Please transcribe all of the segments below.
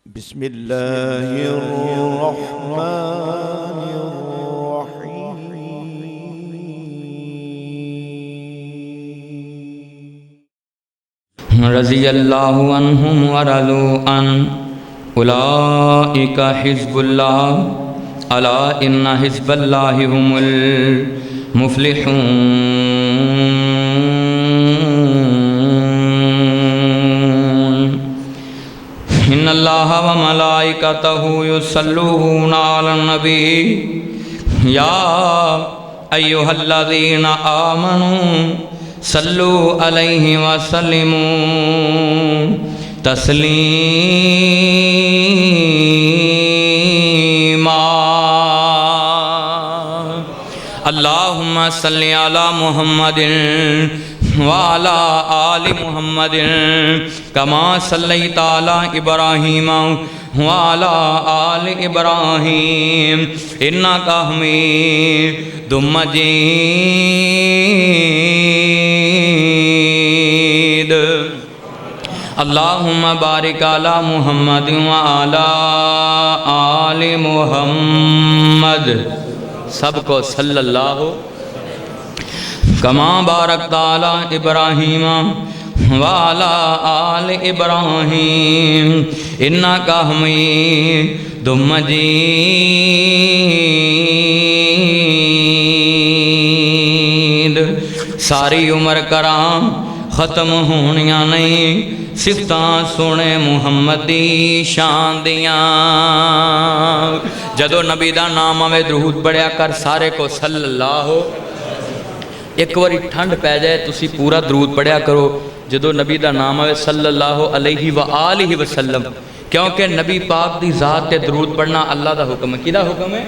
بسم اللہ الرحمن الرحیم رضی اللہ عنہم ورضوا عنہ اولئک حزب اللہ الا ان حزب اللہ هم المفلحون ان اللہ وملائکتہ یصلون علی النبی یا ایھا الذین آمنوا صلو علیہ وسلموا تسلیما اللہم صلی علی محمد وعلی آل محمد کما صلیت علی ابراہیم وعلی آل ابراہیم انک حمید مجید اللہم بارک علی محمد وعلی آل محمد سب کو صلی اللہ کما بارکت علی ابراہیم وعلی آل ابراہیم انک حمید مجید ساری عمر کرام ختم ہونیاں نہیں صفتاں سونے محمد دی شان دیاں جدو نبی دا نام آوے درود پڑھیا کر سارے کو صلی اللہ ایک واری ٹھنڈ پہ جائے تسی پورا درود پڑھیا کرو جدو نبی دا نام آوے صلی اللہ علیہ وآلہ وسلم کیونکہ نبی پاک دی ذات تے درود پڑھنا اللہ دا حکم ہے کیدا حکم ہے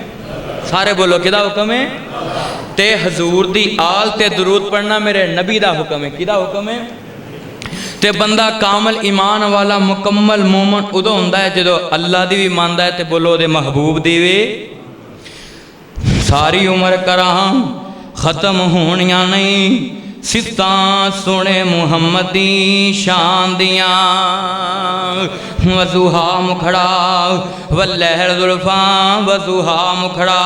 سارے بولو کیدا حکم ہے تے حضور دی آل تے درود پڑھنا میرے نبی دا حکم ہے کیدا حکم ہے تے بندہ کامل ایمان والا مکمل مومن ادو ہوندہ ہے جدو اللہ دی بھی ماندہ ہے تے بولو دے محبوب دی بھی ساری عمر کرام ختم ہونیاں نہیں صفتاں سونے محمد دی شان دیاں وضحا مکھڑا واللہر زلفاں وضحا مکھڑا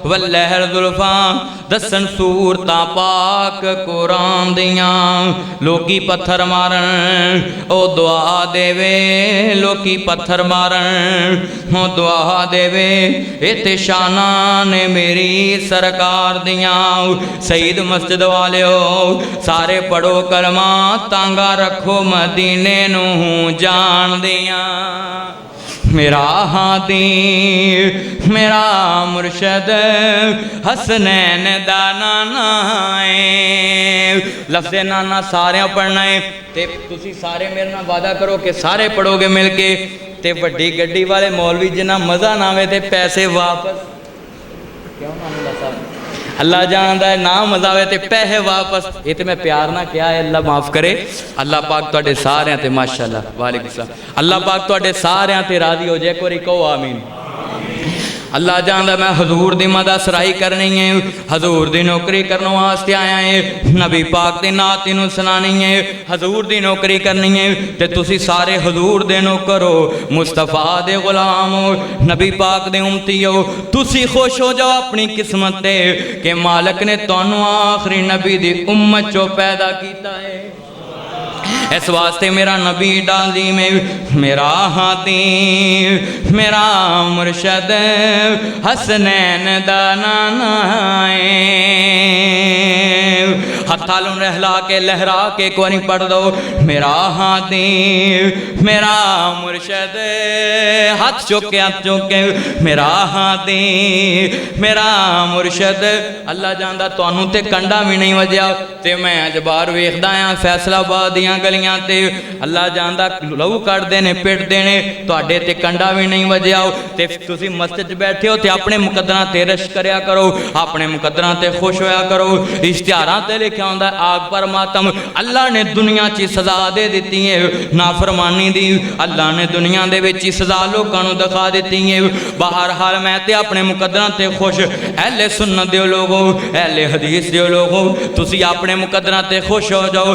واللہر زلفاں دسن صورتاں پاک قرآن دیاں لوکی پتھر مارن او دعا دے وے لوکی پتھر مارن او دعا دے وے ایتے شانان میری سرکار دیاں سید مسجد والے ہو سارے پڑھو کلمہ تانگا رکھو مدینے نو جان دیاں میرا ہادی میرا مرشد حسنین دا نانا ہے لفظ نانا سارے پڑھنا ہے تے تسی سارے میرے نہ وعدہ کرو کہ سارے پڑھو گے مل کے تے وڈی گڈی والے مولوی جنہ مزہ نہ ہوئے تے پیسے واپس کیوں نہ اللہ صاحب اللہ جاندہ ہے نام مزہ ہوئے تے پیسے واپس یہ تے میں پیار نہ کیا ہے اللہ معاف کرے اللہ پاک توڑے سارے ہیں تے ماشاءاللہ وعلیکم السلام اللہ پاک توڑے سارے ہیں تے راضی ہو جائے کوئی کہو آمین اللہ جاندہ میں حضور دی مدہ سرائی کرنی ہے حضور دی نوکری کرنو واسطے آیا ہے نبی پاک دی ناتی نو سنانی ہے حضور دی نوکری کرنی ہے تے تسی سارے حضور دے نوکر ہو مصطفیٰ دے غلام ہو نبی پاک دے امتی ہو تسی خوش ہو جاؤ اپنی قسمت تے کہ مالک نے تونو آخری نبی دی امت چو پیدا کیتا ہے اس واسطے میرا نبی ڈال دی میں میرا ہاتھی میرا مرشد حسنین دا نانا ہے ہتھالوں رہلا کے لہرا کے کوئی پڑھ دو میرا ہاتھی میرا مرشد ہاتھ چوکے میرا ہاتھی میرا مرشد اللہ جاندہ تو انہوں تے کنڈا بھی نہیں وجہ تے میں اجبار ویخدہ ہیں فیصلہ بادیاں گلیاں تے اللہ جاندہ لہو کر دینے پیٹ دینے تو اڈے تے کنڈا بھی نہیں وجہ تے تسی مسجد بیٹھے ہو تے اپنے مقدرہ تے رش کریا کرو اپنے مقدرہ تے خوش ہویا کرو اشتہارات تے لکھا ہوندہ ہے آگ پر ماتم اللہ نے دنیا چی سزا دے دیتی ہے نافرمانی دی اللہ نے دنیا دے وچی سزا لوگانوں دکھا دیتی ہے بہرحال میں تے اپنے مقدرہ تے خوش اہل سنت دیو لوگو اہل حدیث دیو لوگو تسی اپنے مقدرہ تے خوش ہو جاؤ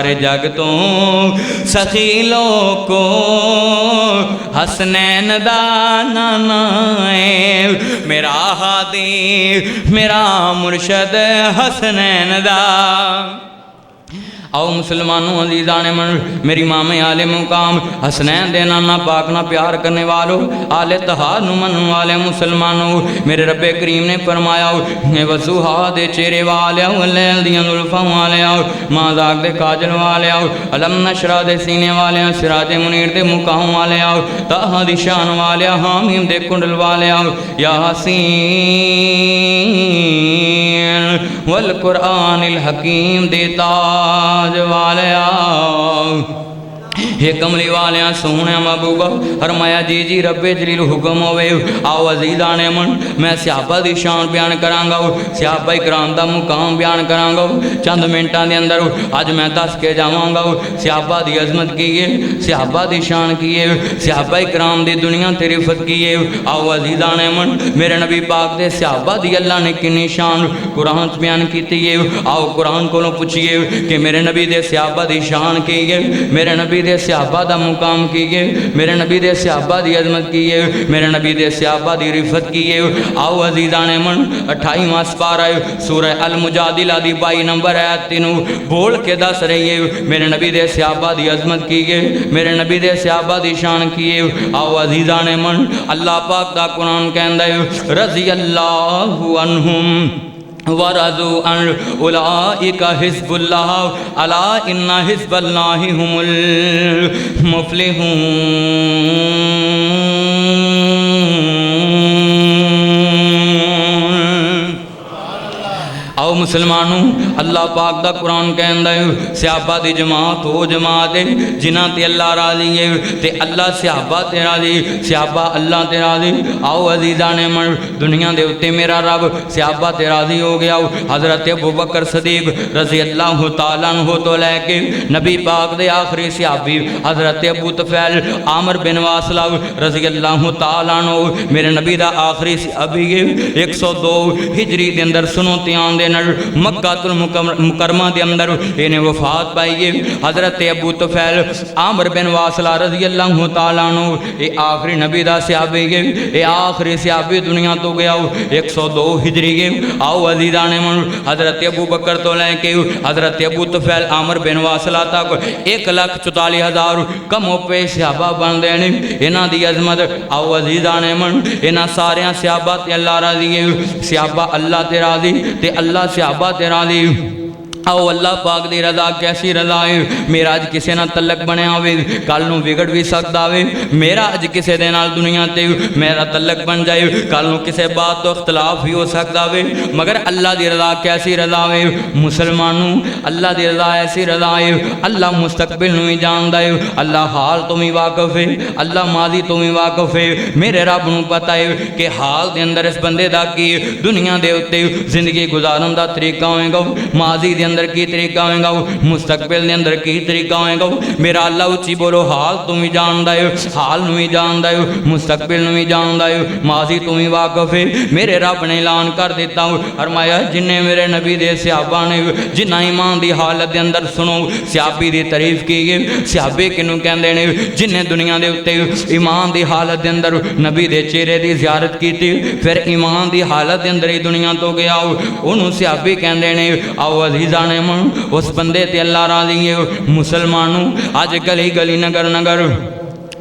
سارے جگ تو سخی لوکو حسنین دا نانا ہے میرا ہادی میرا مرشد حسنین دا آؤ مسلمانوں عزیزان من میری ماں میں آل مقام حسنین دے نانا پاک نہ پیار کرنے والوں آل اتحاد نو منن والے مسلمانوں میرے رب کریم نے فرمایا وضحا دے چہرے والے لیل دیاں زلفاں والے ماں داغ دے کاجل والے علم نشرہ دے سینے والے سراج منیر دے مقام والے طٰہٰ دی شان والے حامیم دے کنڈل والے یاسین والقرآن الحکیم دے تاج والے یہ کملی والے سونے محبوبہ فرمایا جی جی رب جلیل حکم ہوئے آؤ عزیزان من میں صحابہ دی شان بیان کرانگا صحابہ اکرام دا مقام بیان کرانگا چند منٹاں دے اندر آج میں دس کے جاؤں گا صحابہ دی عظمت کیے صحابہ دی شان کیے صحابہ اکرام دی دنیا تے رفت کیے آؤ عزیزان من میرے نبی پاک دے صحابہ دی اللہ نے کنی شان قرآن بیان کیتی ہے آؤ قرآن کو پوچھئے کہ میرے نبی دے صحابہ دی شان کیے میرے نبی دے صحابہ دا مقام کیے میرے نبی دے صحابہ دی عظمت کیے میرے نبی دے صحابہ دی رفت کیے آؤ عزیزان من 28واں سپارہ سورہ المجادلہ دی 22 نمبر آیت تینوں بول کے دس رہی ہے میرے نبی دے صحابہ دی عظمت کیے میرے نبی دے صحابہ دی شان کیے آؤ عزیزان من اللہ پاک دا قرآن کہندہ ہے رضی اللہ عنہم وَرَضُوا عَنْهُ أُولَئِكَ حِزْبُ اللَّهِ أَلَا إِنَّ حِزْبَ اللَّهِ هُمُ الْمُفْلِحُونَ آؤ مسلمانوں اللہ پاک دا قرآن کہندہ ہے صحابہ دی جماعت ہو جماعت ہے جنہ تے اللہ راضی ہے تے اللہ صحابہ تے راضی صحابہ اللہ تے راضی آؤ عزیزان من دنیا دے اتے میرا رب صحابہ تے راضی ہو گیا حضرت ابوبکر صدیق رضی اللہ تعالیٰ عنہ تو لے کے نبی پاک دے آخری صحابی حضرت ابو طفیل عامر بن واصلہ رضی اللہ تعالیٰ عنہ میرے نبی دا آخری صحابی 102 ہجری دے اندر سنو تیان دے مکہ المکرمہ دے اندر انہیں وفات پائیے حضرت ابو طفیل عامر بن واصلہ رضی اللہ تعالیٰ عنہ اے آخری نبی دا صحابی گئے اے آخری صحابی دنیا تو گیا 102 ہجری گئے آؤ عزیزان من حضرت ابو بکر تو لے کے حضرت ابو طفیل عامر بن واصلہ تک 1,44,000 کم پہ صحابہ بن دینے انہاں دی عظمت آؤ عزیزان من انہاں ساریاں صحابہ تے اللہ راضی ہے صحابہ اللہ تے راضی تے اللہ صحابہ تے راضی آؤ اللہ پاک دی رضا کیسی رضا ہے میرا اج کسے نہ تلق بنے آوے کل نو بگڑ بھی سکتا ہے میرا اج کسے دے نال دنیا تے میرا تلق بن جائے کل نو کسے بات تو اختلاف بھی ہو سکتا ہے مگر اللہ دی رضا کیسی رضا ہے مسلمانوں اللہ دی رضا ایسی رضا ہے اللہ مستقبل نو ہی جاندا ہے اللہ حال تو ہی واقف ہے اللہ ماضی تو ہی واقف ہے میرے رب نو پتہ ہے کہ حال دے اندر اس بندے دا کی دنیا دے اوتے زندگی گزارن دا طریقہ ہوئے گا ماضی دے اندر کی طریقہ ہوئے گا مستقبل دے اندر کی طریقہ ہوئے گا میرا اللہ اچھی بولو حال تم ہی جاندہ ہے حال نو ہی جاندہ ہے مستقبل نو ہی جاندہ ہے ماضی تم ہی واقف ہے میرے رب نے اعلان کر دیتا ہوں فرمایا جنہیں میرے نبی دے صحابہ نے جنہ ایمان دی حالت دے اندر سنو صحابی دی تعریف کی گئی صحابے کنوں کہندے نے جنہیں دنیا دے اتے ایمان دی حالت دے اندر نبی دے چہرے دی زیارت کی تھی پھر ایمان دی حالت دے اندر ہی دنیا تو گیا انہوں صحابی کہندے نے آؤ عزیزان من اس بندے تے اللہ راضی ہے مسلمانوں آج گلی گلی نگر نگر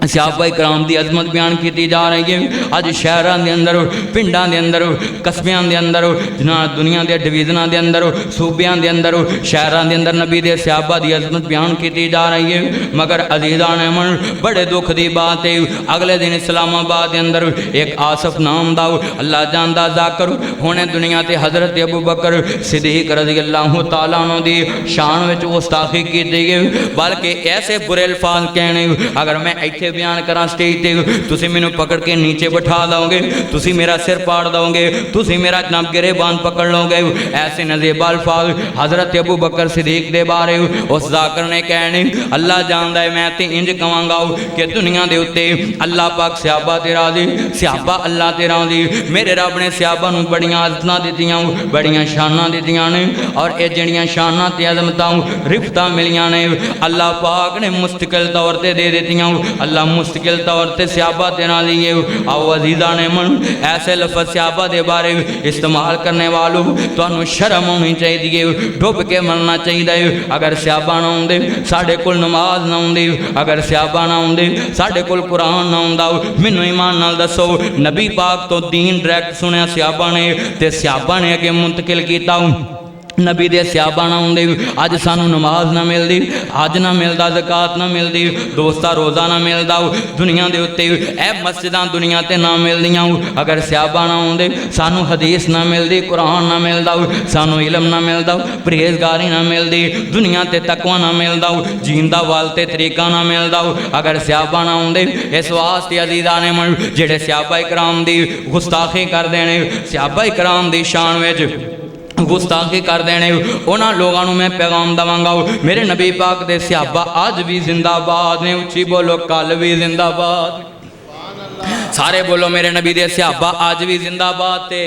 صحابہ اکرام دی عظمت بیان کیتی جا رہی ہے آج شہران دے اندر پنڈان دے اندر قصبیان دے اندر دنیا دے ڈویزناں دے اندر صوبیان دے اندر شہران دے اندر نبی دے صحابہ دی عظمت بیان کیتی جا رہی ہے مگر عزیزان من بڑے دکھ دی بات ہے اگلے دن اسلام آباد دے اندر ایک آصف نام دا اللہ جاندہ ذاکر ہونے دنیا تے حضرت ابو بکر صدیق رضی اللہ تعالیٰ عنہ دی شان وچ گستاخی کیتی گئی بلکہ ایسے برے الفاظ کہنے اگر میں ایتھے بیان کراں سٹیج تے تسی مینوں پکڑ کے نیچے بٹھا دو گے تسی میرا سر پاڑ دو گے تسی میرا جناب گریبان پکڑ لو گے ایسے نزیب الفاظ حضرت ابو بکر صدیق دے بارے اس ذاکر نے کہنے اللہ جاندا ہے میں تے انج کہاں گا کہ دنیا دے اوتے اللہ پاک صحابہ تے راضی صحابہ اللہ تے راضی میرے رب نے صحابہ نوں بڑیاں عزتاں دتیاں بڑیاں شاناں دتیاں نے اور اے جڑیاں شاناں تے عظمتاں رفتاں ملیاں نے اللہ پاک نے مستقل طور تے دے دتیاں اللہ مستقل طور تے صحابہ تے راضی ہے او عزیزاں من ایسے لفظ صحابہ دے بارے استعمال کرنے والوں تانوں شرم ہونی چاہیے ڈوب کے مرنا چاہیے اگر صحابہ نہ ہوندے ساڈے کول نماز نہ ہوندی اگر صحابہ نہ ہوندے ساڈے کول قرآن نہ ہوندا مینوں ایمان نال دسو نبی پاک تو دین ڈائریکٹ سنیا صحابہ نے تے صحابہ نے اگے منتقل کیتا نبی دے صحابہ نہ ہوندے اج سانو نماز نہ ملدی حج نہ ملدا زکات نہ ملدی دوستا روزہ نہ ملدا دنیا دے اوتے اے مسجداں دنیا تے نہ ملدیاں اگر صحابہ نہ ہوندے سانو حدیث نہ ملدی قرآن نہ ملدا سانو علم نہ ملدا پرہیزگاری نہ ملدی دنیا تے تقوی نہ ملدا جیندہ والتے طریقہ نہ ملدا اگر صحابہ نہ ہوندے اس واسطے عزیزانے من جڑے صحابہ کرام دی گستاخی کر دینے صحابہ کرام دی شان وچ گستاخی کر دینے انہاں لوگاں نوں میں پیغام دواں گا میرے نبی پاک دے صحابہ آج بھی زندہ باد نے اچھی بولو کل بھی زندہ باد سارے بولو میرے نبی دے صحابہ آج بھی زندہ باد تے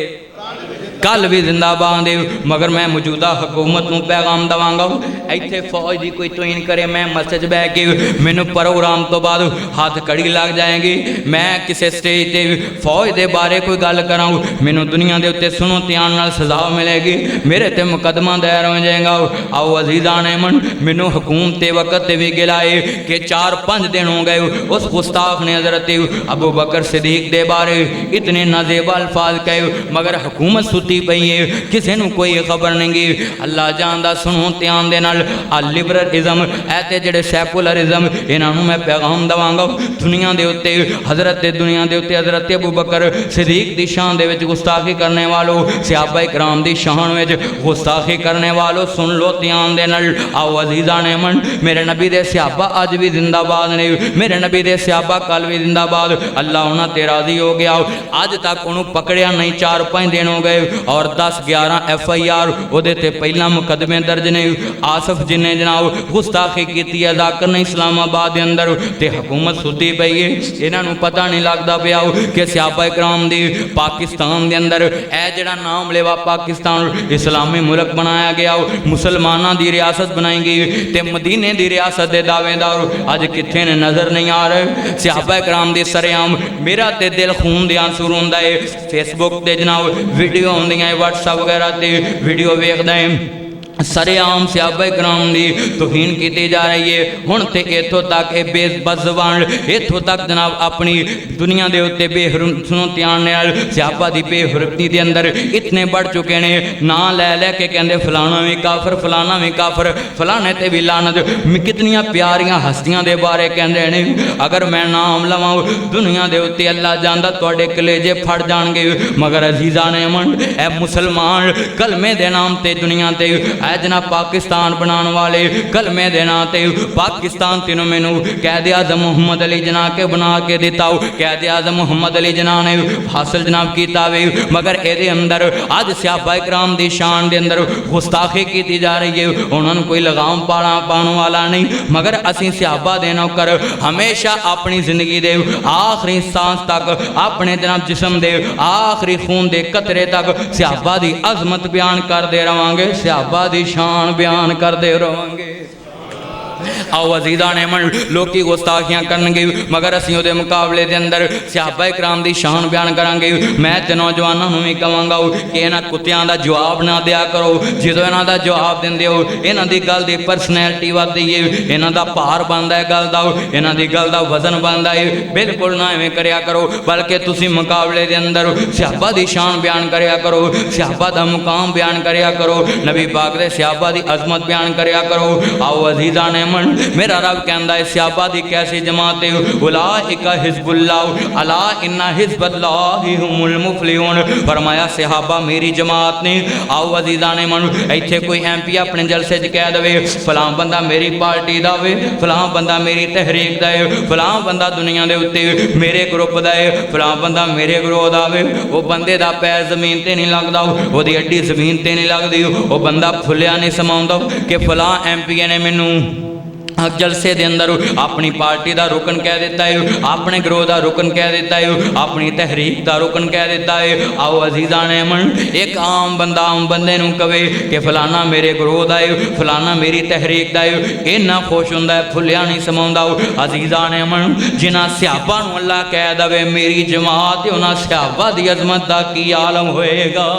کل بھی زندہ باد دے مگر میں موجودہ حکومت نوں پیغام دواں گا ایتھے فوج دی کوئی توہین کرے میں مسجد بہ کے مینوں پروگرام تو بعد ہاتھ کڑی لگ جائیں گی میں کسے سٹیج تے فوج دے بارے کوئی گل کراں مینوں دنیا دے اوتے سنو دھیان نال سزا ملے گی میرے تے مقدمہ دائر ہو جائے گا آؤ عزیزان من مینوں حکومت وقت تے بھی گلائے کہ 4-5 دن ہو گئے اس گستاخ نے حضرت ابو بکر صدیق دے بارے اتنے نازیبا الفاظ کہے مگر حکومت ستی پئی ہے کسے نوں کوئی خبر نہیں گی اللہ جاندا سنو دھیان دے نال لبرلزم ایتے جڑے سیکولرزم انہاں نوں میں پیغام دواں گا دنیا دے اوتے دنیا دے اوتے حضرت ابو بکر صدیق دی شان دے وچ گستاخی کرنے والو صحابہ کرام دی شان وچ گستاخی کرنے والو سن لو دھیان دے نال آو عزیزان من میرے نبی دے صحابہ اج بھی زندہ باد نے میرے نبی دے صحابہ کل بھی زندہ باد اللہ انہاں تے راضی ہو گیا اج تک انہوں پکڑیا نہیں 4-5 دن ہو گئے اور 10-11 FIR او دے تے پہلا مقدمے درج نے آصف جن نے جناب گستاخی کیتی ہے ذاکر نے اسلام آباد دے اندر تے حکومت ستی پئی ہے انہاں نوں پتہ نہیں لگدا پیا کہ صحابہ کرام دی پاکستان دے اندر اے جڑا نام لیوا پاکستان اسلامی ملک بنایا گیا مسلماناں دی ریاست بنائی گئی تے مدینے دی ریاست دے دعوے دار اج کتھے نے نظر نہیں آ رہے صحابہ کرام دی سرعام میرا تے دل خون دے آنسو روندا ہے فیس بک تے جناب ویڈیو ہوندیاں واٹس ایپ وغیرہ تے ویڈیو ویکھدا ہے سرے عام صحابہ کرام دی توہین کیتی جا رہی ہے ہن تے ایتھوں تک اے بے بد زبان ایتھوں تک جناب اپنی دنیا دے اوتے بے حرم سنو دھیان نال صحابہ دی بے حرمتی دے اندر اتنے بڑھ چکے نے نا لے کے کہندے فلانا وی کافر فلانا وی کافر فلانے تے وی لعنت کتنیاں پیاریاں ہستیاں دے بارے کہندے نے اگر میں نام لواں دنیا دے اوتے اللہ جاندا تواڈے کلیجے پھڑ جان گے مگر عزیزان من اے مسلمان کلمے دے نام تے دنیا تے اے جناب پاکستان بنان والے کلمے دینا تے پاکستان تینوں مینوں قائد اعظم محمد علی جناح کے بنا کے دیتا قائد اعظم محمد علی جناح نے حاصل جناب کیتا وے مگر اے دے اندر اج صحابہ کرام دی شان دے اندر گستاخی کیتی جا رہی ہے انہاں نوں کوئی لگام پان والا نہیں مگر اسی صحابہ دے نوکر ہمیشہ اپنی زندگی دے آخری سانس تک اپنے جناب جسم دے آخری خون دے قطرے تک صحابہ دی عظمت بیان کر دے رہاں گے صحابہ دی شان بیان کر دے رہاں گے آو عزیزان من لوکی گستاخیاں کرن گے مگر اسی دے مقابلے دے اندر صحابہ کرام دی شان بیان کران گے میں تے نوجواناں نوں وی کہاں گا کہ انہاں کتیاں دا جواب نہ دیا کرو جدوں انہاں دا جواب دیندے ہو انہاں دی گل دی پرسنالٹی ودی ہے انہاں دا بھار بندا ہے گل دا انہاں دی گل دا وزن بندا ہے بالکل نہ ایویں کریا کرو بلکہ تسی مقابلے دے اندر صحابہ دی شان بیان کریا کرو صحابہ دا مقام بیان کریا کرو نبی پاک دے صحابہ دی عظمت بیان کریا کرو آو عزیزان من میرا رب کہندا ہے صحابہ دی کیسی جماعت ہے اولئک حزب اللہ الا ان حزب اللہ هم المفلحون فرمایا صحابہ میری جماعت نے آؤ عزیزان من ایتھے کوئی ایم پی اپنے جلسے چ کہہ دے فلاں بندہ میری پارٹی دا وے فلاں بندہ میری تحریک دا ہے فلاں بندہ دنیا دے اوتے میرے گروپ دا ہے فلاں بندہ میرے گروہ دا وے وہ بندے دا پیر زمین تے نہیں لگدا وہ دی ہڈی زمین تے نہیں لگدی وہ بندہ پھلیا نہیں سماوندا کہ فلاں ایم پی نے مینوں جلسے دے اندر اپنی پارٹی دا رکن کہہ دیتا ہے اپنے گروہ دا رکن کہہ دیتا ہے اپنی تحریک دا رکن کہہ دیتا ہے آؤ عزیزان من ایک عام بندے نوں کہے کہ فلانا میرے گروہ دا ہے فلانا میری تحریک دا ہے اینا خوش ہوندا ہے پھلیا نہیں سماوندا عزیزان من جنہاں صحابہ نوں اللہ کہہ دے میری جماعت انہاں صحابہ دی عظمت دا کی عالم ہوئے گا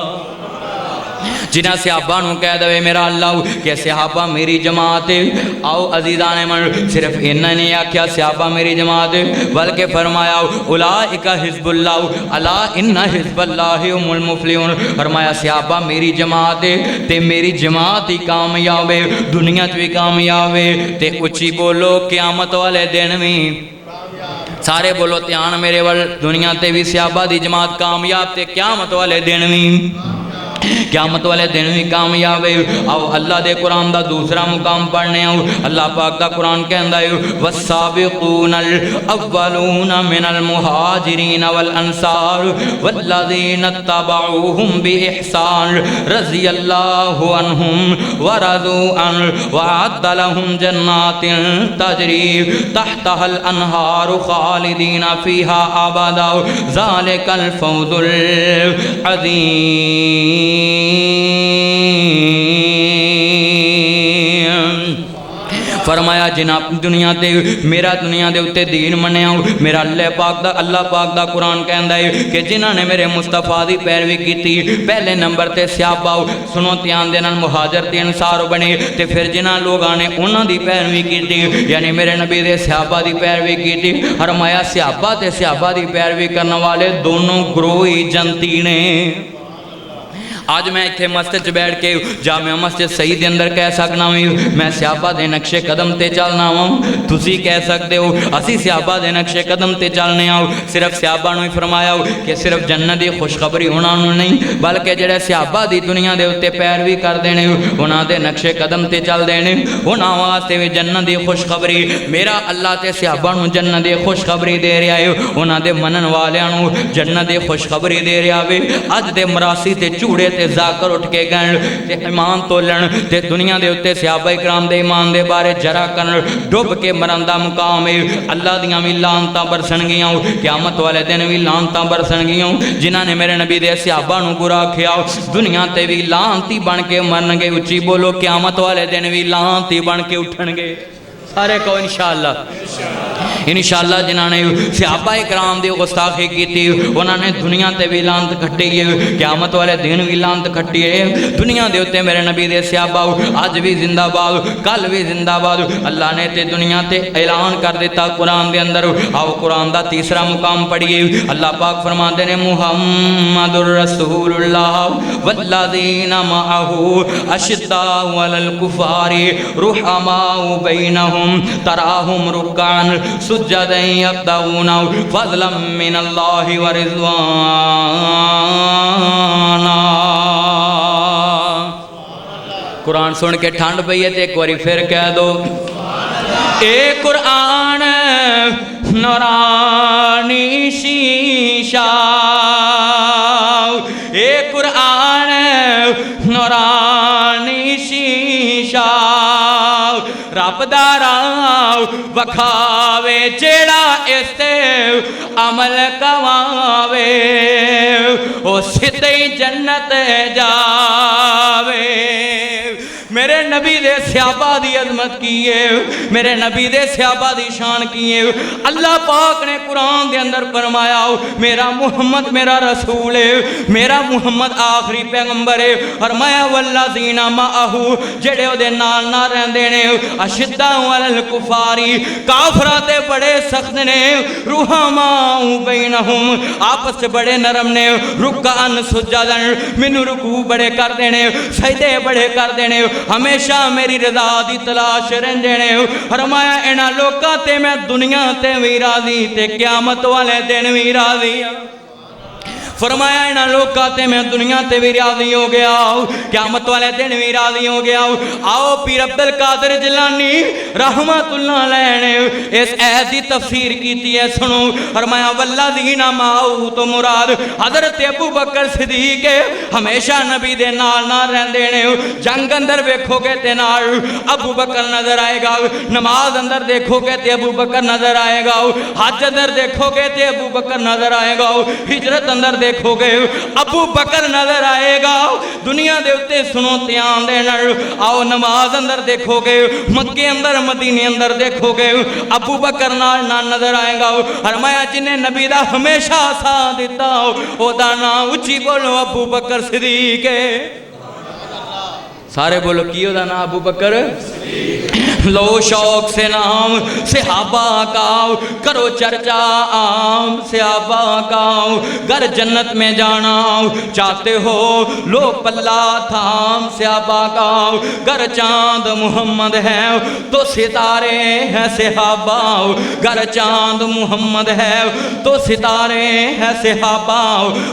جنہاں صحابہ نوں کہہ دے میرا اللہ کہ صحابہ میری جماعت ہے آؤ عزیزان من صرف انہاں نے آکھیا صحابہ میری جماعت ہے بلکہ فرمایا اولئک حزب اللہ الا ان حزب اللہ هم المفلحون فرمایا صحابہ میری جماعت ہے تے میری جماعت ہی کامیاب ہے دنیا وچ بھی کامیاب ہے تے اچھی بولو قیامت والے دن میں سارے بولو دھیان میرے ول دنیا تے بھی صحابہ دی جماعت کامیاب تے قیامت والے دن میں قیامت والے دن بھی کامیاب ہے آؤ اللہ دے قرآن دا دوسرا مقام پڑھنے آؤ اللہ پاک دا قرآن کہندا ہے والسابقون الاولون من المہاجرین والانصار والذین اتبعوهم باحسان رضی اللہ عنہم ورضوا عنہ وأعد لهم جنات تجری تحتها الانہار خالدین فیہا ابدا ذلک الفوز العظیم فرمایا جناب دنیا تے میرا دنیا دے اتے دین منیا میرا اللہ پاک دا قرآن کہندا ہے کہ جنہاں نے میرے مصطفیٰ دی پیروی کیتی پہلے نمبر تے صحابہ سنو دھیان دے نال مہاجر تے انصار بنے تے پھر جنہاں لوگاں نے انہاں دی پیروی کیتی یعنی میرے نبی دے صحابہ دی پیروی کیتی فرمایا صحابہ تے صحابہ دی پیروی کرنے والے دونوں گروہ ہی جنتی نے آج میں اتھے مسجد بیٹھ کے جامعہ مسجد صحیح دے اندر کہہ سکنا ہوئی میں صحابہ دے نقشے قدم تے چلنا ہوں تسی کہہ سکتے ہو اسی صحابہ دے نقشے قدم تے چلنے آؤ صرف صحابہ نے فرمایا ہو کہ صرف جنت دی خوشخبری ہونا نہیں بلکہ جڑے صحابہ دی دنیا دے اتے پیروی کر دینے انہاں دے نقشے قدم تے چل دینے انہاں واسطے بھی جنت دی خوشخبری میرا اللہ تے صحابہ نوں جنت دی خوشخبری دے رہا ہے انہاں دے منن والیاں نوں جنت دی خوشخبری دے رہا ہے اج دے مراسی تے چوڑے تے ذاکر اٹھ کے گئن تے ایمان تولن تے دنیا دے اتے صحابہ اکرام دے ایمان دے بارے جرا کرن ڈوب کے مرندہ مقام ہے اللہ دیاں بھی لانتاں برسن گیاں قیامت والے دن بھی لانتاں برسن گیاں جنہاں نے میرے نبی دے صحابہ نوں برا کیا دنیا تے بھی لانتی بن کے مرن گے اچھی بولو قیامت والے دن بھی لانتی بن کے اٹھن گے سارے کو انشاءاللہ جنہاں نے صحابہ اکرام دی گستاخی کی تھی انہاں نے دنیا تے بھی لانت کھٹی ہے قیامت والے دن بھی لانت کھٹی ہے دنیا دے ہوتے میرے نبی دے صحابہ آج بھی زندہ باد کل بھی زندہ باد اللہ نے تے دنیا تے اعلان کر دیتا قرآن دے اندر آؤ قرآن دا تیسرا مقام پڑھیے اللہ پاک فرماتے ہیں محمد الرسول اللہ والذین معہو اشداء علی الکفار رحماء بینہم تراہم رکعن سجداً یبتغون فضلا من اللہ ورضوانا قرآن سن کے ٹھنڈ پئی ہے تے ایک باری پھر کہہ دو اے قرآن نورانی شیشہ اے قرآن نورانی شیشہ رب دا راہ وکھاوے جیڑا اس تے عمل کواوے او سدھے جنت جاوے میرے نبی دے صحابہ دی عظمت کیے میرے نبی دے صحابہ دی شان کیے اللہ پاک نے قرآن دے اندر فرمایا میرا محمد میرا رسول ہے میرا محمد آخری پیغمبر ہے فرمایا والذین معہو جڑے او دے نال نہ رہندے نے اشداء علی الکفار کافراں تے بڑے سخت نے رحماء بینہم آپس سے بڑے نرم نے رکعن سجدن مینوں رکوع بڑے کر دینے سجدے بڑے کر دینے ہمیں ہمیشہ میری رضا دی تلاش رہندے نے فرمایا انہاں لوکاں تے میں دنیا تے وی راضی تے قیامت والے دن وی راضی ہاں فرمایا انہاں لوکاں تے میں دنیا تے بھی راضی ہو گیا قیامت والے دن بھی راضی ہو گیا آؤ پیر عبد القادر جیلانی رحمت اللہ علیہ نے اس آیت دی تفسیر کیتی ہے سنو فرمایا والذین معہ تو مراد حضرت ابو بکر صدیق ہمیشہ نبی دے نال نال رہندے نے جنگ اندر ویکھو گے تے نال ابو بکر نظر آئے گا نماز اندر دیکھو گے تے ابو بکر نظر آئے گا حج اندر دیکھو گے تے ابو بکر نظر آئے گا ہجرت اندر دیکھو گے ابو بکر نظر آئے گا دنیا دے اتے سنو تیان دے نر آؤ نماز اندر دیکھو گے مکے اندر مدینے اندر دیکھو گے ابو بکر نال نظر آئے گا فرمایا جنہیں نبی دا ہمیشہ ساتھ دیتا او دا نام اچھی بولو ابو بکر صدیق سارے بولو کیو دا نام ابو بکر لو شوق سے نام صحابہ کا کرو چرچا عام صحابہ کا گر جنت میں جانا چاہتے ہو لو پلہ تھام صحابہ کا گر چاند محمد ہے تو ستارے ہیں صحابہ گر چاند محمد ہے تو ستارے ہیں صحابہ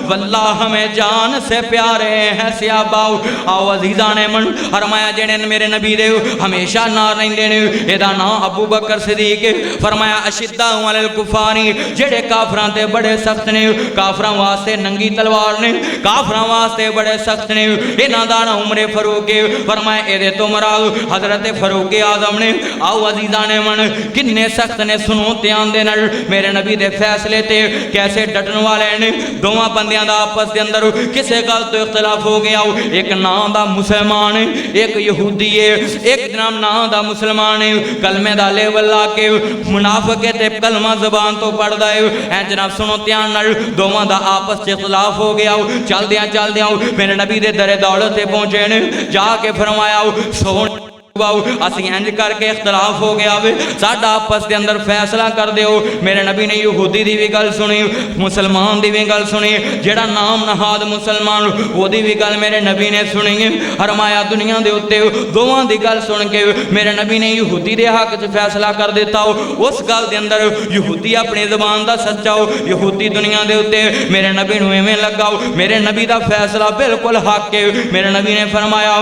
واللہ ہمیں جان سے پیارے ہیں صحابہ آؤ عزیزان من فرمایا جنہیں میرے نبی دے ہمیشہ نار رہندے نے ایدہ نام ابو بکر صدیق فرمایا اشدہ علی الکفاری جڑے کافران تے بڑے سخت نے کافران واسطے ننگی تلوار نے کافران واسطے بڑے سخت نے اینا دانا عمر فاروق فرمایا ایدے تو مراد حضرت فاروق اعظم نے آؤ عزیزان من کنے سخت نے سنو تیان دے نر میرے نبی دے فیصلے تے کیسے ڈٹن والے نے دوواں بندیاں دا آپس دے اندر کسے گل تو اختلاف ہو گیا ایک نام دا مسلمان ہے ایک یہودی ہے ایک جناب نام دا مسلمان ہے کلمے دا لے واللہ کے منافق تے کلمہ زبان تو پڑھ دائے اے جناب سنو تیان نر دوواں دا آپس سے اختلاف ہو گیا چل دیا میرے نبی دے در دولت تے پہنچے نے جا کے فرمایا سون اسی انج کر کے اختلاف ہو گیا ساڈا آپس دے اندر فیصلہ کر دیو میرے نبی نے یہودی دی بھی گل سنی مسلمان دی بھی گل سنی جڑا نام نہاد مسلمان وہ دی بھی گل میرے نبی نے سنی فرمایا دنیا دے اتے دوواں دی گل سن کے میرے نبی نے یہودی دے حق وچ فیصلہ کر دیتا اس گل دے اندر یہودی اپنی زبان دا سچا یہودی دنیا دے اتے میرے نبی نو ایویں لگا میرے نبی دا فیصلہ بالکل حق ہے میرے نبی نے فرمایا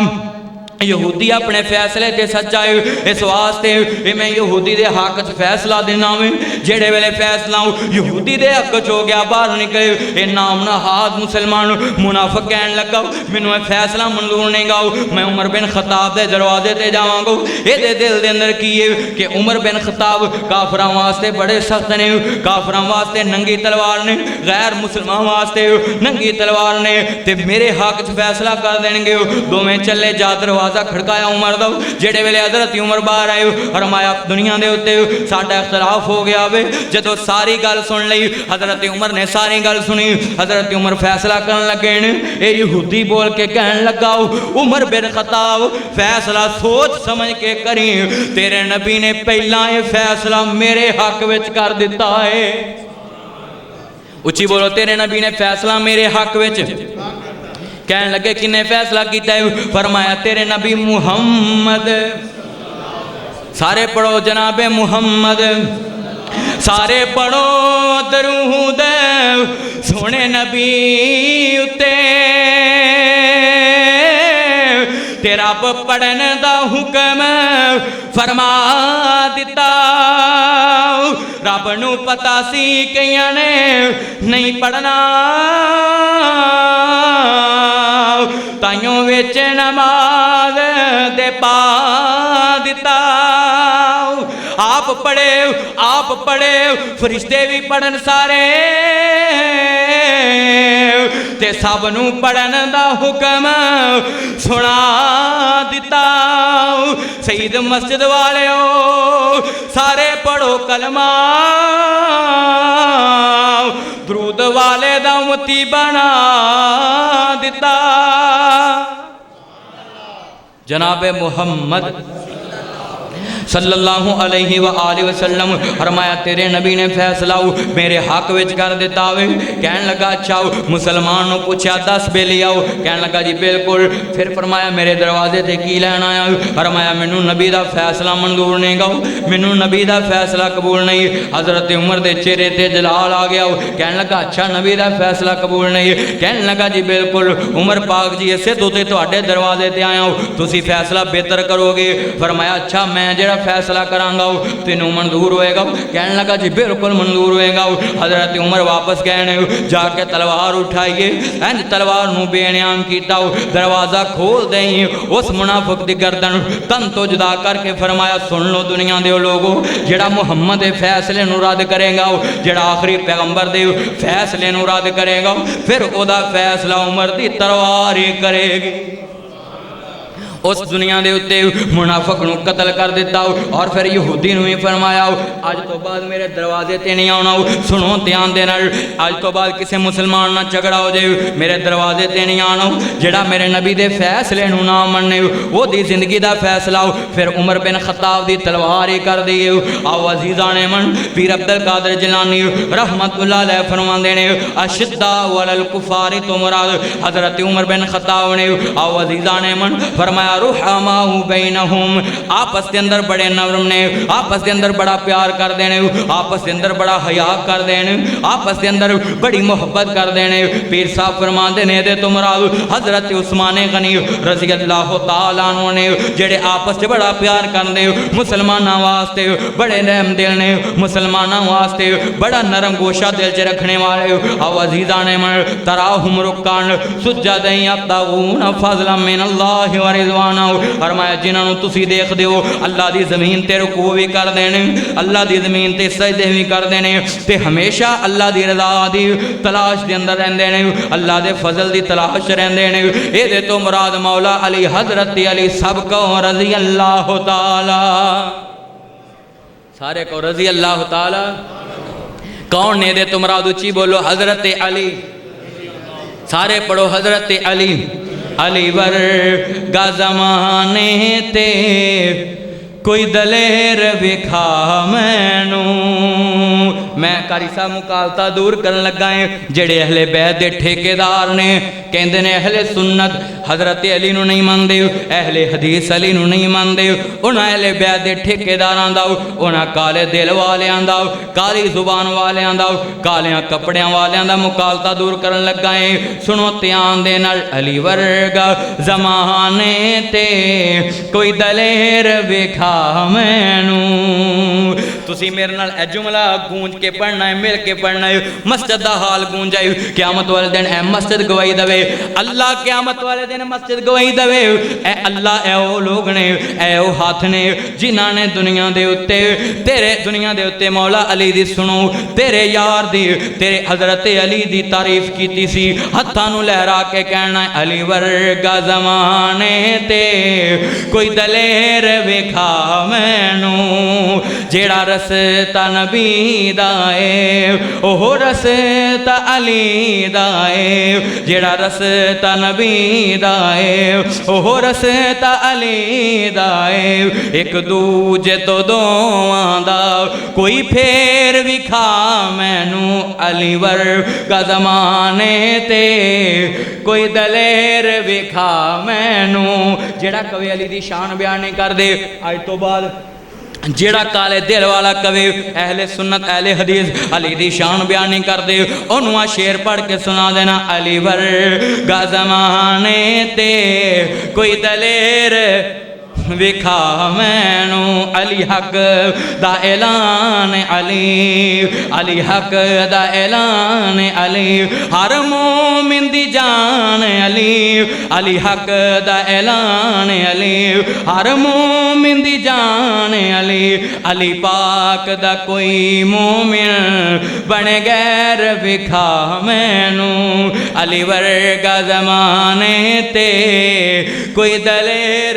یہودی اپنے فیصلے تے سچائے اس واسطے میں یہودی دے حق چ فیصلہ دینا میں جڑے ویلے فیصلہ یہودی دے حق چ ہو گیا باہر نکلے اے نام نہاد مسلمان منافق کہن لگا مینوں اے فیصلہ منظور نہیں گا میں عمر بن خطاب دے دروازے تے جاواں گا اے دے دل دے اندر کی ہے کہ عمر بن خطاب کافراں واسطے بڑے سخت نے کافراں واسطے ننگی تلوار نے غیر مسلمان واسطے ننگی تلوار نے تے میرے حق چ فیصلہ کر دین گے دوویں چلے جا دروازہ کھڑکایا عمر دو جڑے ویلے حضرت عمر باہر آئے فرمایا دنیا دے ہوتے ساڈا اختلاف ہو گیا جدو ساری گل سن لئی حضرت عمر نے ساری گل سنی حضرت عمر فیصلہ کرن لگے اے یہودی بول کے کہن لگا عمر بن خطاب فیصلہ سوچ سمجھ کے کریں تیرے نبی نے پہلا یہ فیصلہ میرے حق وچ کر دیتا ہے اچھی بولو تیرے نبی نے فیصلہ میرے حق وچ کہنے لگے کنے فیصلہ کیتا ہے فرمایا تیرے نبی محمد سارے پڑھو جناب محمد سارے پڑھو درود سونے نبی اتے تیرا پڑھن دا حکم فرما دیتا رب نو پتا سی کئیاں نے نہیں پڑھنا تائیوں وچ نماز دے پا دیتا آپ پڑھے فرشتے بھی پڑھن سارے تے سب نو پڑھن دا حکم سنا دیتا سید مسجد والے ہو سارے پڑھو کلمہ درود والے دا امتی بنا دیتا جناب محمد صلی اللہ علیہ وآلہ وسلم فرمایا تیرے نبی نے فیصلہ میرے حق وچ کر دیتا ہوئے. کہنے لگا اچھا مسلمان نو پوچھا 10 بیلی آؤ. کہنے لگا جی بالکل. پھر فرمایا میرے دروازے تے کی لینا آیا؟ فرمایا مینوں نبی دا فیصلہ منظور نہیں گا, مینوں نبی دا فیصلہ قبول نہیں. حضرت عمر دے چہرے تے جلال آ گیا. کہنے لگا اچھا نبی دا فیصلہ قبول نہیں؟ کہنے لگا جی بالکل عمر پاک جی اسے تو تواڈے دروازے تے آیا ہوں, تسی فیصلہ بہتر کرو گے. فرمایا اچھا میں جڑا فیصلہ کرانگا تینوں منظور ہوئے گا؟ کہنے لگا جی بالکل منظور ہوئے گا. حضرت عمر واپس کہنے جا کے تلوار اٹھائیے, تلوار نو بے نیام کیتا, دروازہ کھول دیں. اس منافق دی گردن تن تو جدا کر کے فرمایا سن لو دنیا دے لوگو, جڑا محمد دے فیصلے نو رد کرے گا, جڑا آخری پیغمبر دے فیصلے نو رد کرے گا, پھر او دا فیصلہ عمر دی تلوار ہی کرے گی. اس دنیا دے اتے منافق نو قتل کر دیتا اور پھر یہودی نو ہی فرمایا آج تو بعد میرے دروازے تے نہیں آنا. سنو دھیان دینا, آج تو بعد کسے مسلمان نہ جھگڑا ہو جائے, میرے دروازے تے نہیں آنا. جڑا میرے نبی دے فیصلے نو نہ مننے وہ دی زندگی دا فیصلہ پھر عمر بن خطاب دی تلوار ہی کر دیئے. آو عزیزان من پیر عبد القادر جیلانی رحمت اللہ علیہ فرماندے نے اشداء علی الکفار تو مراد حضرت عمر بن خطاب نے. آو عزیزان من فرمایا رحماؤ بینہم, آپس کے اندر بڑے نرم نے, آپس کے اندر بڑا پیار کر دینے, آپس کے اندر بڑا حیا کر دینے, آپس کے اندر بڑی محبت کر دینے. پیر صاحب فرمان دینے دے تو مراد حضرت عثمان غنی رضی اللہ تعالیٰ عنہ نے جڑے آپس سے بڑا پیار کر دے, مسلمانہ واسطے بڑے رحم دل نے, مسلمانہ واسطے بڑا نرم گوشہ دل چے رکھنے والے. او عزیزان من تراہم رکان سجدیں یبتغون فضلا من اللہ ورضوانہ, فرمایا جنہوں تسی دیکھ دیو اللہ دی زمین تے رکوع بھی کر دینے, اللہ دی زمین تے سجدے بھی کر دینے, تے ہمیشہ اللہ دی رضا دی تلاش دے اندر رہن دینے, اللہ دے فضل دی تلاش رہن دینے. اے دے تو مراد مولا علی حضرت علی سب کو رضی اللہ تعالی, سارے کو رضی اللہ تعالی. کون نے دے تو مراد اچھی بولو حضرت علی, سارے پڑھو حضرت علی. علی ورگا زمانے تے کوئی دلیر وکھا مینوں. میں قاری صاحب مکالطہ دور کرن لگا ہے جڑے اہل بیت دے ٹھیکیدار نے کہندے نے اہل سنت حضرت علی نو نہیں ماندے, اہل حدیث علی نو نہیں ماندے. انہاں اہل بیت دے ٹھیکیداراں دا, انہاں کالے دل والیاں دا, کالی زبان والیاں دا, کالیاں کپڑیاں والیاں دا مکالطہ دور کرن لگا ہے. سنو دھیان دے نال علی ورگا زمانے تے کوئی دلیر وکھا مینوں. تسی میرے نال اے جملہ گونج کے پڑھنا ہے, مل کے پڑھنا ہے. مسجد دا حال گونجائے قیامت والے دن اے مسجد گواہی دوے, اللہ قیامت والے دن مسجد گواہی دوے. اے اللہ اے او لوگ نے, اے او ہاتھ نے جنہاں نے دنیا دے اتے تیرے دنیا دے اتے مولا علی دی سنو تیرے یار دی تیرے حضرت علی دی تعریف کیتی سی, ہتھاں نو لہرا کے کہنا ہے علی ورگا زمانے تے کوئی دلیر وکھا مینوں. جیڑا رستا نبی دا اے اوہ رستا علی دا اے, جیڑا رستا نبی دا اے اوہ رستا علی دا اے. ایک دوجے تو دوواں دا کوئی پھیر وکھا مینوں, علی ورگا زمانے تے کوئی دلیر وکھا مینوں. جیڑا کوئی علی دی شان بیان نہیں کر دے آج تو بعد جیڑا کالے دل والا کبھی اہل سنت اہل حدیث علی دی شان بیان نہیں کر دے انہوں شیر پڑھ کے سنا دینا. علی ورگا زمانے تے کوئی دلیر وکھا مینوں, علی حق دا اعلان علی, علی حق دا اعلان علی, ہر مومن دی جان علی, علی حق دا اعلان علی, ہر مومن دی جان علی. علی پاک دا کوئی مومن بنے غیر وکھا مینوں, علی ورگا زمانے تے کوئی دلیر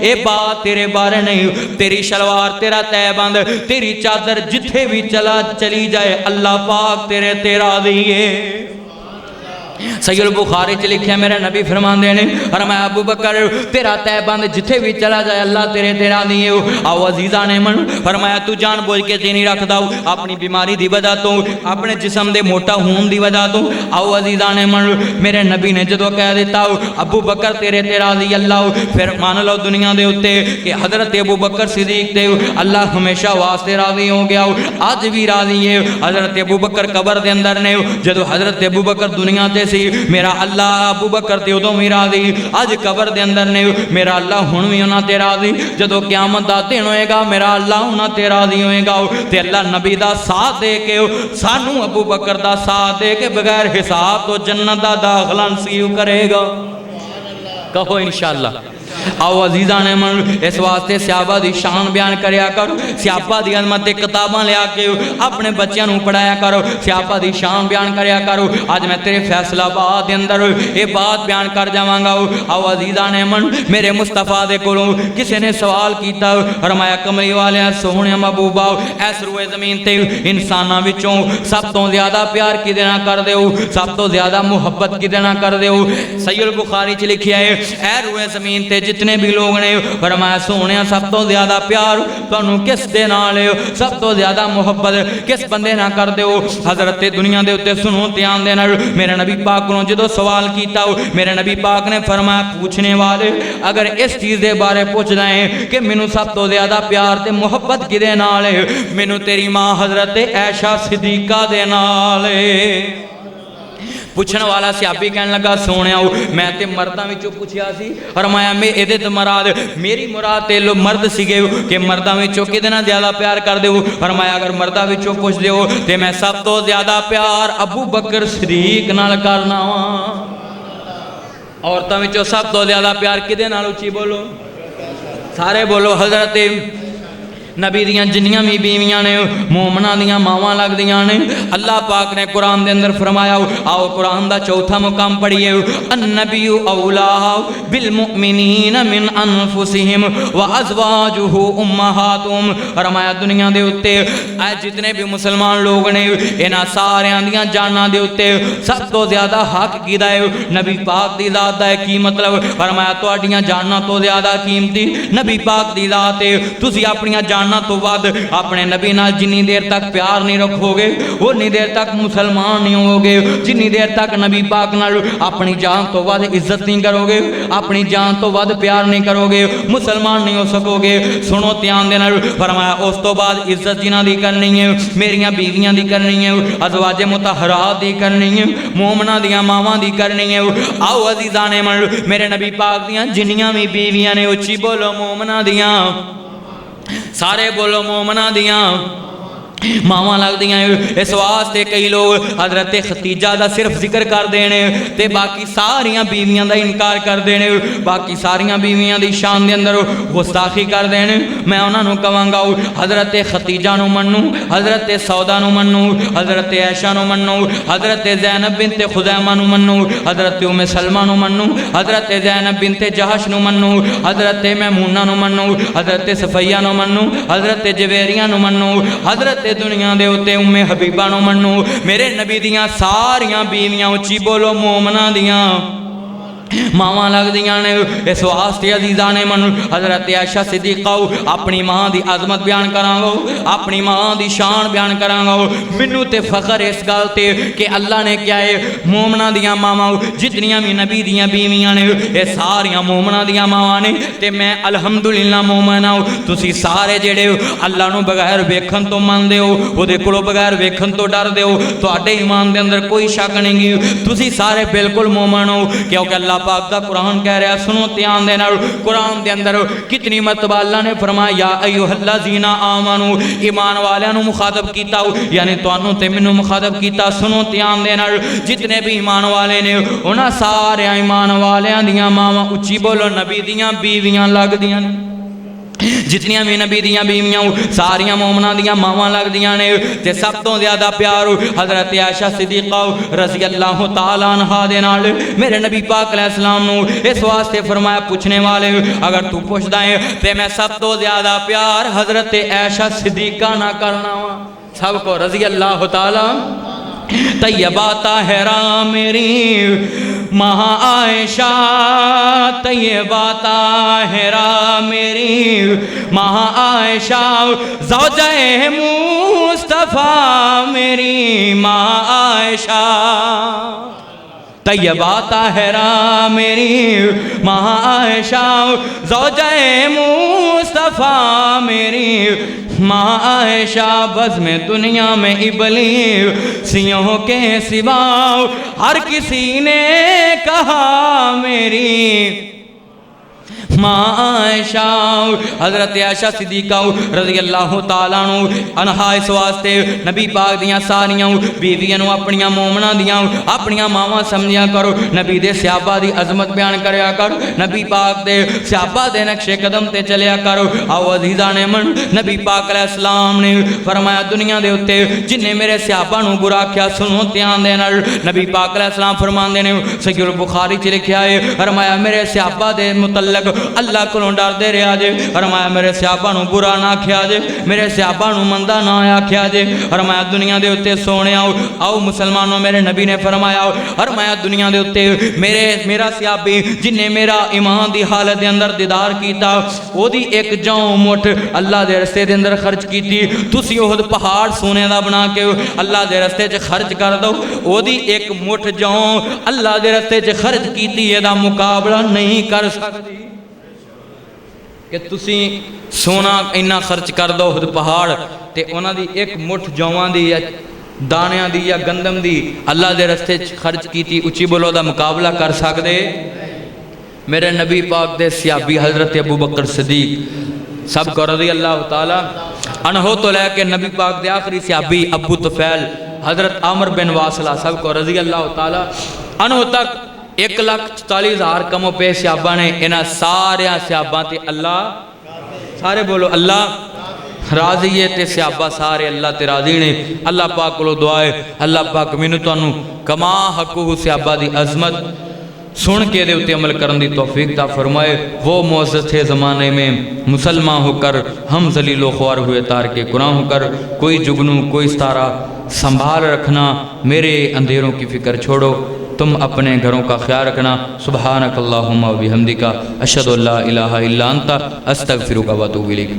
اے بات تیرے بارے نہیں، تیری شلوار تیرا تہ بند، تیری چادر جتھے بھی چلی جائے اللہ پاک تیرے تیرا دیئے۔ صحیح البخاری چ لکھیا میرے نبی فرماندے نے، فرمایا ابو بکر تیرا تہ بند جتھے بھی چلا جائے اللہ تیرے تیرا دیئے۔ آو عزیزان من، فرمایا تو جان بوجھ کے نہیں رکھدا اپنی بیماری دی وجہ تو، اپنے جسم دے موٹا ہون دی وجہ تو۔ آو عزیزان من، میرے نبی نے جدو کہہ دیتا ابو بکر تیرے تیرا دی اللہ، پھر مان لو دنیا دے اتے کہ حضرت ابو بکر صدیق دے اللہ ہمیشہ واسطے راضی ہو گیا، آج بھی راضی ہے۔ حضرت ابو بکر قبر دے اندر نے، جدو حضرت ابو بکر دنیا تے سی میرا اللہ ابو بکر تے ادوں بھی راضی، اج قبر دے اندر نے میرا اللہ ہن بھی انہاں تے راضی، جدو قیامت دا دن ہوئے گا میرا اللہ انہاں تے راضی ہوئے گا۔ تے اللہ نبی دا ساتھ دے کے سانو ابو بکر دا ساتھ دے کے بغیر حساب تو جنت دا داخلہ نصیب کرے گا، کہو انشاءاللہ۔ آو عزیزان من، اس واسطے صحابہ دی شان بیان کریا کرو، صحابہ دی عظمت کتاباں لیا کے اپنے بچیاں نوں پڑھایا کرو، صحابہ دی شان بیان کریا کرو۔ آج میں تیرے فیصلہ آباد دے اندر یہ بات بیان کر جاواں گا۔ آو عزیزان من، میرے مصطفیٰ دے کولوں کسی نے سوال کیتا، فرمایا کملی والے سوہنے محبوبا اس روئے زمین تے انساناں وچوں سب تو زیادہ پیار کدے نال کر دیو، سب تو زیادہ محبت کدے نال کر دیو؟ صحیح البخاری چ لکھیا ہے اے روئے زمین تے جتنے بھی لوگ نے، فرمایا سونے سب تو زیادہ پیار تانوں کس دے نال ہے، سب تو زیادہ محبت کس بندے نہ کر دیو؟ حضرت دنیا دے اتے سنو دھیان دے نال میرے نبی پاک نے جدو سوال کیتا میرے نبی پاک نے فرمایا پوچھنے والے اگر اس چیز دے بارے پوچھ رہے ہیں کہ مینوں سب تو زیادہ پیار تے محبت کدے نال ہے، مینوں تیری ماں حضرت عائشہ صدیقہ دے نال ہے۔ پوچھن والا صحابی کہنے لگا سونیا میں تے مرداں وچوں پوچھیا سی، فرمایا میں ایدے تے مراد میری مراد تے لو مرد سیگے کہ مرداں وچوں کدے نال زیادہ پیار کر دیو؟ فرمایا اگر مرداں وچوں پوچھ دیو تے میں سب تو زیادہ پیار ابو بکر صدیق نال کرنا وا۔ عورتاں وچوں سب تو زیادہ پیار کدے نال؟ اچھی بولو، سارے بولو۔ حضرت نبی دیاں جنیاں بھی بیویاں نے مومنہ دیاں ماواں لگ دیاں نے۔ اللہ پاک نے قرآن دے اندر فرمایا، آؤ قرآن دا چوتھا مقام پڑھئے، النبی اولا بالمؤمنین من انفسہم وازواجہ امہاتہم۔ فرمایا دنیا دے اتے اے جتنے بھی مسلمان لوگ نے انہاں سارے دیاں جاناں دے اتے سب تو زیادہ حق کیدا ہے نبی پاک دی ذات دا ہے۔ کی مطلب؟ فرمایا تہاڈیاں جاناں تو زیادہ قیمتی نبی پاک دی ذات ہے۔ تسی اپنیاں جاناں تو بعد اپنے نبی نال جنی دیر تک پیار نہیں رکھو گے اتنی دیر تک مسلمان نہیں ہو گے، جنی دیر تک نبی پاک نال اپنی جان تو بعد عزت نہیں کرو گے، اپنی جان تو بعد پیار نہیں کرو گے، مسلمان نہیں ہو سکو گے۔ سنو دھیان دے نال، فرمایا اس تو بعد عزت جنہاں دی کرنی ہے میریاں بیویاں دی کرنی ہے، ازواج مطہرات دی کرنی ہے، مومنہ دیاں ماواں دی کرنی ہے۔ آؤ عزیزان من، میرے نبی پاک دیاں جنیاں بھی بیویاں نے اچھی بولو مومنہ دیاں، سارے بولو مومنہ دیاں ماواں لگ دیاں۔ اس واسطے کئی لوگ حضرت ختیجہ دا صرف ذکر کر دینے تے باقی ساریاں بیویاں دا انکار کر دینے، باقی ساریاں بیویاں دی شان دے اندر گستاخی کر دینے۔ میں انہاں نوں کہاں گا حضرت ختیجہ نو منو، حضرت سودا نو منو، حضرت عائشہ نو منو، حضرت زینب بنت خزیمہ نو منو، حضرت ام سلمہ نو منو، حضرت زینب بنت جہش نو منو، حضرت میمونہ نو منو، حضرت صفیہ نو منو، حضرت جویریہ نو منو، حضرت دنیا دے اتے ام حبیبہ نو منو۔ میرے نبی دیاں ساریاں بیویاں اچھی بولو مومنہ دیاں ماواں لگ دیاں نے۔ اس واسطے عزیزان من، حضرت عائشہ صدیقہ اپنی ماں دی عظمت بیان کراں گا، اپنی ماں دی شان بیان کراں گا۔ منوں تے فخر اس گل تے کہ اللہ نے کیا ہے مومنہ دیاں ماواں جتنیاں بھی نبی دیاں بیویاں نے اے ساریاں مومنہ دیاں ماواں نے تے میں الحمدللہ مومن ہوں۔ تسی سارے جڑے اللہ نو بغیر ویکھن تو مندے ہو، او دے کولوں بغیر ویکھن تو ڈردے ہو، تہاڈے ایمان دے اندر کوئی شک نہیں گی، تسی سارے بالکل مومن ہو، کیونکہ اللہ پاک کا قرآن کہہ رہا ہے۔ سنو دھیان دے نال، قرآن دے اندر کتنی مرتبہ اللہ نے فرمایا یا ایھا الذین آمنو، ایمان والےاں نو مخاطب کیتا، یعنی تانوں تے مینوں مخاطب کیتا۔ سنو دھیان دے نال، جتنے بھی ایمان والے نے انہاں سارے ایمان والیاں دیاں ماواں اچھی بولو نبی دیاں بیویاں لگ دیاں۔ جتنیاں بھی نبی دیاں بیویاں ساریاں مومناں دیاں ماواں لگدیاں نے تے سب تو زیادہ پیار حضرت عائشہ صدیقہ رضی اللہ تعالیٰ عنہا دے نال میرے نبی پاک علیہ السلام نو اس واسطے فرمایا پوچھنے والے اگر تو پوچھدا ہے تے میں سب تو زیادہ پیار حضرت عائشہ صدیقہ نہ کرنا وا سب کو رضی اللہ تعالیٰ طیبہ طاہرہ میری ماں عائشہ طیبہ طاہرہ میری ماں عائشہ زوجہ مصطفیٰ میری ماں عائشہ طیبہ طاہرہ میری ماں عائشہ زوجہ مصطفیٰ میری ماں عائشہ بزم دنیا میں ابلیسیوں کے سوا ہر کسی نے کہا میری ماں عائشہ حضرت عائشہ صدیقہ رضی اللہ تعالیٰ عنہا اس واسطے نبی پاک دیاں ساریاں بیویاں اپنیاں مومناں دیاں اپنیاں ماواں سمجھیا کرو نبی دے صحابہ دی عظمت بیان کریا کرو نبی پاک دے صحابہ دے نقش قدم تے چلیا کرو آؤ عزیزان من نبی پاک علیہ السلام نے فرمایا دنیا دے اتے جن نے میرے صحابہ نو برا کیا سنو دھیان دے نال نبی پاک علیہ السلام فرماندے نے صحیح البخاری چ لکھیا ہے فرمایا میرے صحابہ دے متعلق اللہ کو ڈر دے رہا جے فرمایا میرے صحابہ نو برا نہ آکھیا جے میرے صحابہ نو مندہ نہ آکھیا جے فرمایا دنیا دے اتے سونے آؤ مسلمانوں میرے نبی نے فرمایا فرمایا دنیا دے اتے میرا صحابی جن نے میرا ایمان دی حالت دے اندر دیدار کیتا او دی ایک جاؤں مٹھ اللہ دے رستے دے اندر خرچ کیتی تسی احد پہاڑ سونے دا بنا کے اللہ دے رستے چ خرچ کر دو او دی ایک مٹھ جاؤں اللہ دے رستے چ خرچ کیتی اے دا مقابلہ نہیں کر سکتی کہ تسی سونا اینا خرچ کر دو خود پہاڑ تے اونا دی ایک مٹھ جوان دی یا دانیاں دی یا گندم دی اللہ دے رستے خرچ کی تھی اچھی بولو دا مقابلہ کر سکتے میرے نبی پاک دے صحابی حضرت ابو بکر صدیق سب کو رضی اللہ تعالی عنہ تو لے کے نبی پاک دے آخری صحابی ابو طفیل حضرت عامر بن واصلہ سب کو رضی اللہ تعالی عنہ تک 1,44,000 کم و پیش صحابہ نے انہا سارے صحابہ تے اللہ سارے بولو اللہ راضی ہے تے صحابہ سارے اللہ تے راضی نے اللہ پاک کو دعائے اللہ پاک منتانو کما حقوق صحابہ دی عظمت سن کے دے اتے عمل کرن دی توفیق تا فرمائے وہ معزز تھے زمانے میں مسلمان ہو کر ہم ذلیل و خوار ہوئے تارک قرآن ہو کر کوئی جگنو کوئی ستارہ سنبھال رکھنا میرے اندھیروں کی فکر چھوڑو تم اپنے گھروں کا خیال رکھنا سبحانک اللہم و بحمدک اشہد ان لا الہ الا انت استغفرک و اتوب الیک